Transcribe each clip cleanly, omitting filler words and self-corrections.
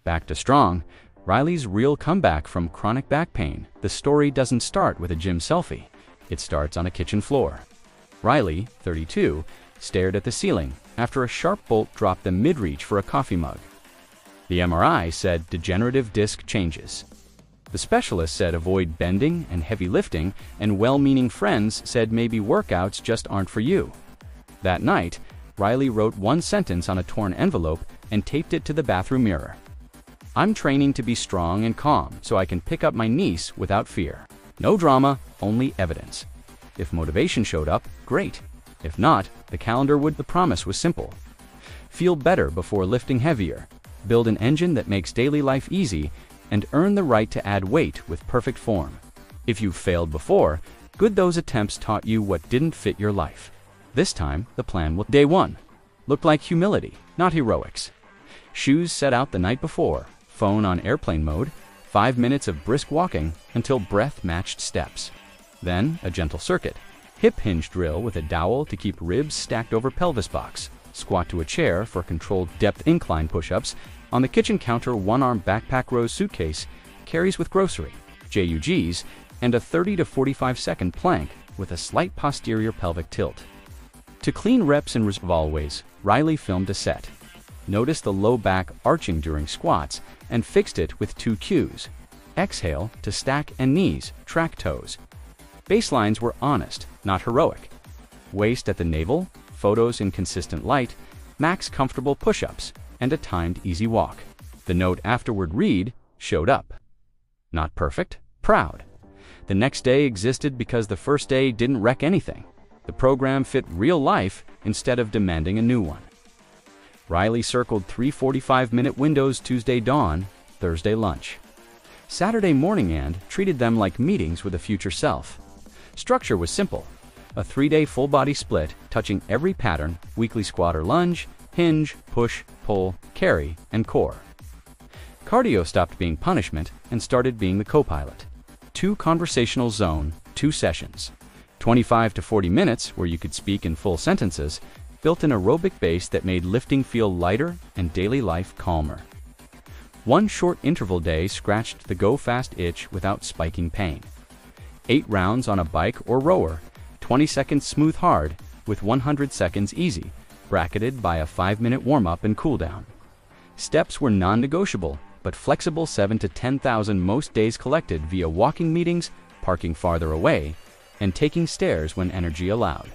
Back to strong, Riley's real comeback from chronic back pain. The story doesn't start with a gym selfie. It starts on a kitchen floor. Riley, 32, stared at the ceiling after a sharp bolt dropped them mid-reach for a coffee mug. The MRI said degenerative disc changes. The specialist said avoid bending and heavy lifting, and well-meaning friends said maybe workouts just aren't for you. That night, Riley wrote one sentence on a torn envelope and taped it to the bathroom mirror. "I'm training to be strong and calm so I can pick up my niece without fear. No drama, only evidence." If motivation showed up, great. If not, the calendar would. The promise was simple. Feel better before lifting heavier, build an engine that makes daily life easy, and earn the right to add weight with perfect form. If you've failed before, good those attempts taught you what didn't fit your life. This time, the plan will. Day 1 looked like humility, not heroics. Shoes set out the night before, phone on airplane mode, 5 minutes of brisk walking until breath matched steps. Then, a gentle circuit, hip hinge drill with a dowel to keep ribs stacked over pelvis box, squat to a chair for controlled depth incline push-ups. On the kitchen counter, one-arm backpack rose suitcase, carries with grocery, JUGs, and a 30 to 45-second plank with a slight posterior pelvic tilt. To clean reps and reserve always, Riley filmed a set. Noticed the low back arching during squats and fixed it with 2 cues. Exhale to stack and knees, track toes. Baselines were honest, not heroic. Waist at the navel, photos in consistent light, max comfortable push-ups, and a timed easy walk. The note afterward read, "Showed up." Not perfect, proud. The next day existed because the first day didn't wreck anything. The program fit real life instead of demanding a new one. Riley circled 3 45-minute windows: Tuesday dawn, Thursday lunch. Saturday morning, and treated them like meetings with a future self. Structure was simple. A 3-day full-body split touching every pattern: weekly squat or lunge, hinge, push, pull, carry, and core. Cardio stopped being punishment and started being the co-pilot. 2 conversational zone, 2 sessions. 25 to 40 minutes where you could speak in full sentences, built an aerobic base that made lifting feel lighter and daily life calmer. 1 short interval day scratched the go-fast itch without spiking pain. 8 rounds on a bike or rower, 20 seconds smooth hard with 100 seconds easy, bracketed by a 5-minute warm-up and cool-down. Steps were non-negotiable, but flexible: 7 to 10,000 most days collected via walking meetings, parking farther away, and taking stairs when energy allowed.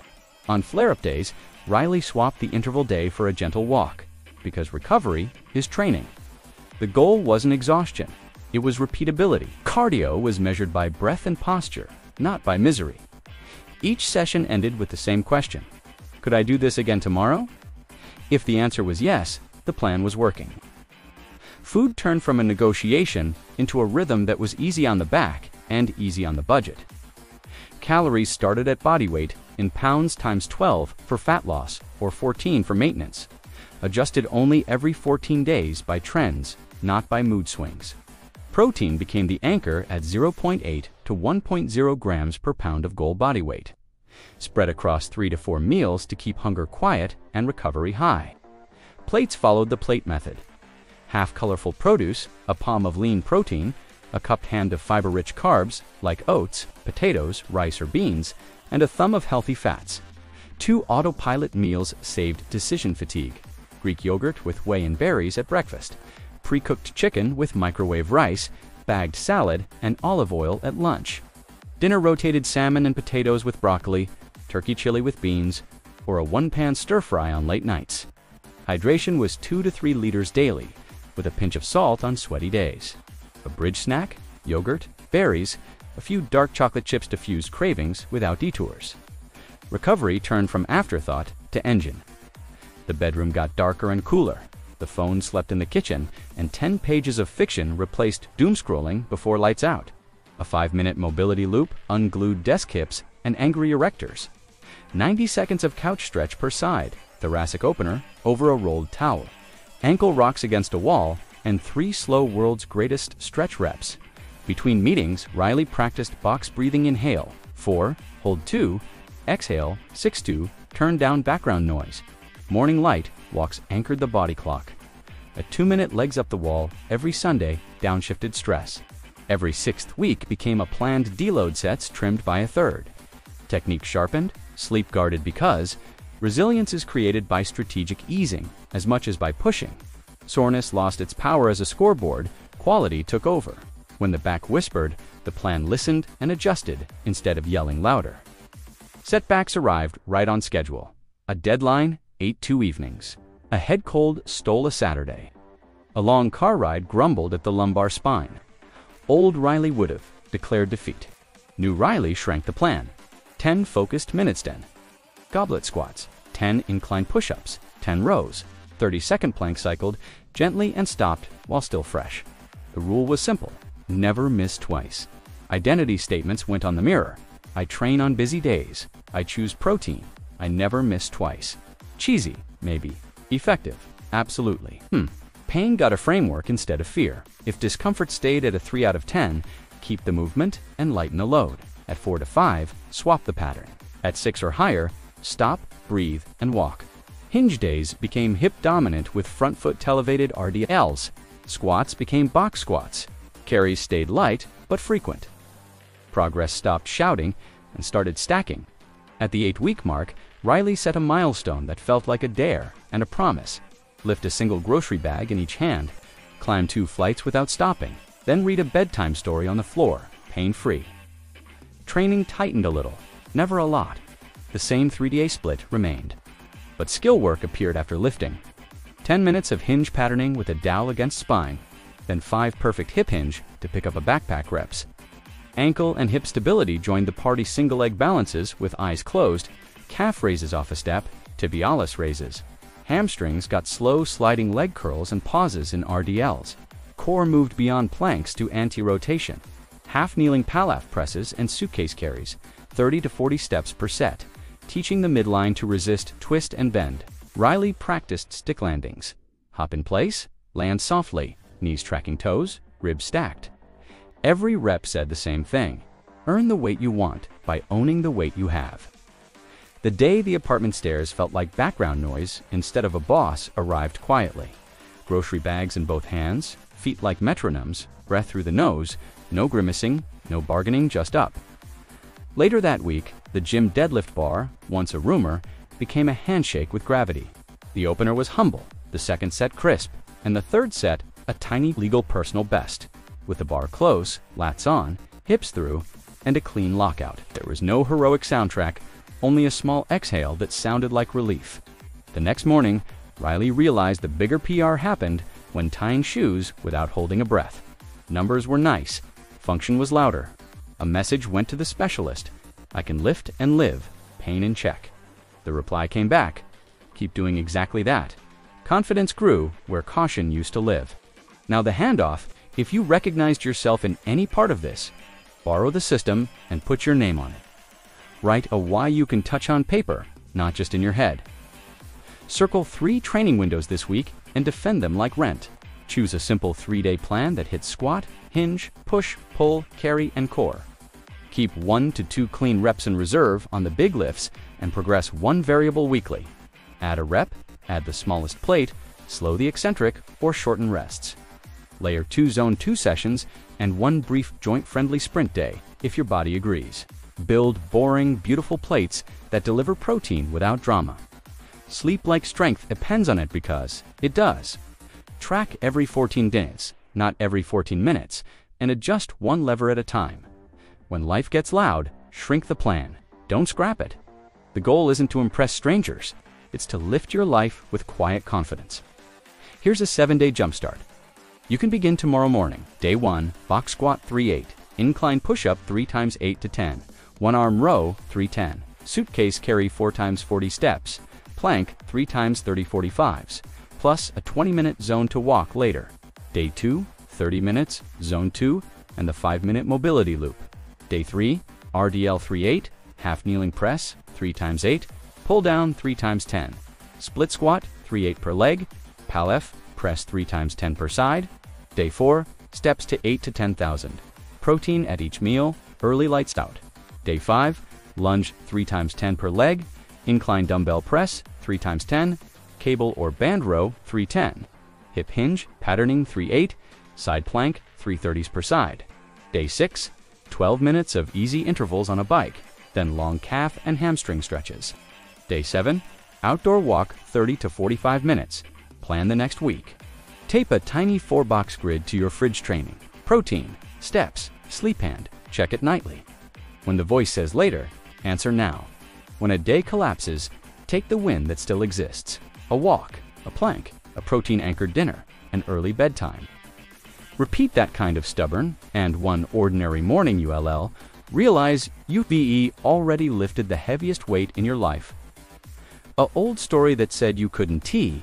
On flare-up days, Riley swapped the interval day for a gentle walk, because recovery is training. The goal wasn't exhaustion, it was repeatability. Cardio was measured by breath and posture, not by misery. Each session ended with the same question: could I do this again tomorrow? If the answer was yes, the plan was working. Food turned from a negotiation into a rhythm that was easy on the back and easy on the budget. Calories started at body weight in pounds times 12 for fat loss or 14 for maintenance, adjusted only every 14 days by trends, not by mood swings. Protein became the anchor at 0.8 to 1.0 grams per pound of goal body weight, spread across 3 to 4 meals to keep hunger quiet and recovery high. Plates followed the plate method. Half colorful produce, a palm of lean protein, a cupped hand of fiber-rich carbs like oats, potatoes, rice, or beans, and a thumb of healthy fats. 2 autopilot meals saved decision fatigue: Greek yogurt with whey and berries at breakfast, pre-cooked chicken with microwave rice, bagged salad, and olive oil at lunch. Dinner rotated salmon and potatoes with broccoli, turkey chili with beans, or a 1-pan stir-fry on late nights. Hydration was 2 to 3 liters daily, with a pinch of salt on sweaty days. A bridge snack, yogurt, berries, a few dark chocolate chips diffused cravings without detours. Recovery turned from afterthought to engine. The bedroom got darker and cooler. The phone slept in the kitchen, and 10 pages of fiction replaced doom scrolling before lights out. A 5-minute mobility loop unglued desk hips and angry erectors. 90 seconds of couch stretch per side, thoracic opener over a rolled towel. Ankle rocks against a wall, and 3 slow world's greatest stretch reps. Between meetings, Riley practiced box breathing: inhale, 4, hold 2, exhale, 6-2, turn down background noise. Morning light walks anchored the body clock. A 2-minute legs up the wall every Sunday downshifted stress. Every 6th week became a planned deload sets trimmed by a third. Technique sharpened, sleep guarded because resilience is created by strategic easing as much as by pushing. Soreness lost its power as a scoreboard, quality took over. When the back whispered, the plan listened and adjusted instead of yelling louder. Setbacks arrived right on schedule. A deadline ate 2 evenings. A head cold stole a Saturday. A long car ride grumbled at the lumbar spine. Old Riley would've declared defeat. New Riley shrank the plan. 10 focused minutes then. Goblet squats, 10 incline push-ups, 10 rows, 30-second plank cycled, gently and stopped while still fresh. The rule was simple: never miss twice. Identity statements went on the mirror. I train on busy days. I choose protein. I never miss twice. Cheesy, maybe. Effective, absolutely. Pain got a framework instead of fear. If discomfort stayed at a 3 out of 10, keep the movement and lighten the load. At 4 to 5, swap the pattern. At 6 or higher, stop, breathe, and walk. Hinge days became hip dominant with front foot televated RDLs. Squats became box squats. Carries stayed light but frequent. Progress stopped shouting and started stacking. At the 8-week mark, Riley set a milestone that felt like a dare and a promise. Lift a single grocery bag in each hand, climb 2 flights without stopping, then read a bedtime story on the floor, pain-free. Training tightened a little, never a lot. The same 3DA split remained. But skill work appeared after lifting. 10 minutes of hinge patterning with a dowel against spine, then 5 perfect hip hinge to pick up a backpack reps. Ankle and hip stability joined the party single leg balances with eyes closed, calf raises off a step, tibialis raises. Hamstrings got slow sliding leg curls and pauses in RDLs. Core moved beyond planks to anti-rotation. Half-kneeling Palaf presses and suitcase carries, 30 to 40 steps per set, teaching the midline to resist twist and bend. Riley practiced stick landings. Hop in place, land softly, knees tracking toes, ribs stacked. Every rep said the same thing: earn the weight you want by owning the weight you have. The day the apartment stairs felt like background noise instead of a boss arrived quietly. Grocery bags in both hands, feet like metronomes, breath through the nose, no grimacing, no bargaining, just up. Later that week, the gym deadlift bar, once a rumor, became a handshake with gravity. The opener was humble, the second set crisp, and the third set a tiny legal personal best. With the bar close, lats on, hips through, and a clean lockout. There was no heroic soundtrack, only a small exhale that sounded like relief. The next morning, Riley realized the bigger PR happened when tying shoes without holding a breath. Numbers were nice, function was louder. A message went to the specialist: I can lift and live, pain in check. The reply came back: keep doing exactly that. Confidence grew where caution used to live. Now the handoff: if you recognized yourself in any part of this, borrow the system and put your name on it. Write a why you can touch on paper, not just in your head. Circle 3 training windows this week and defend them like rent. Choose a simple 3-day plan that hits squat, hinge, push, pull, carry, and core. Keep 1 to 2 clean reps in reserve on the big lifts and progress 1 variable weekly. Add a rep, add the smallest plate, slow the eccentric, or shorten rests. Layer 2 zone 2 sessions and 1 brief joint-friendly sprint day, if your body agrees. Build boring, beautiful plates that deliver protein without drama. Sleep like strength depends on it because it does. Track every 14 days, not every 14 minutes, and adjust 1 lever at a time. When life gets loud, shrink the plan. Don't scrap it. The goal isn't to impress strangers. It's to lift your life with quiet confidence. Here's a 7-day jumpstart. You can begin tomorrow morning. Day 1, box squat 3-8, incline push-up 3 times 8 to 10, 1-arm row 3-10, suitcase carry 4 times 40 steps, plank 3 times 30-45s, plus a 20-minute zone to walk later. Day 2, 30 minutes, zone 2, and the 5-minute mobility loop. Day 3, RDL 3-8, half kneeling press 3 times 8, pull down 3 times 10, split squat 3-8 per leg, Palef, press 3 times 10 per side. Day 4, steps to 8 to 10,000. Protein at each meal, early lights out. Day 5, lunge 3 times 10 per leg, incline dumbbell press 3 times 10, cable or band row 310. hip hinge, patterning 3/8, side plank 3/30s per side. Day 6, 12 minutes of easy intervals on a bike, then long calf and hamstring stretches. Day 7, outdoor walk 30 to 45 minutes. Plan the next week. Tape a tiny 4-box grid to your fridge training. Protein, steps, sleep hand, check it nightly. When the voice says later, answer now. When a day collapses, take the win that still exists. A walk, a plank, a protein-anchored dinner, an early bedtime. Repeat that kind of stubborn, and one ordinary morning ULL, realize you've already lifted the heaviest weight in your life. A old story that said you couldn't T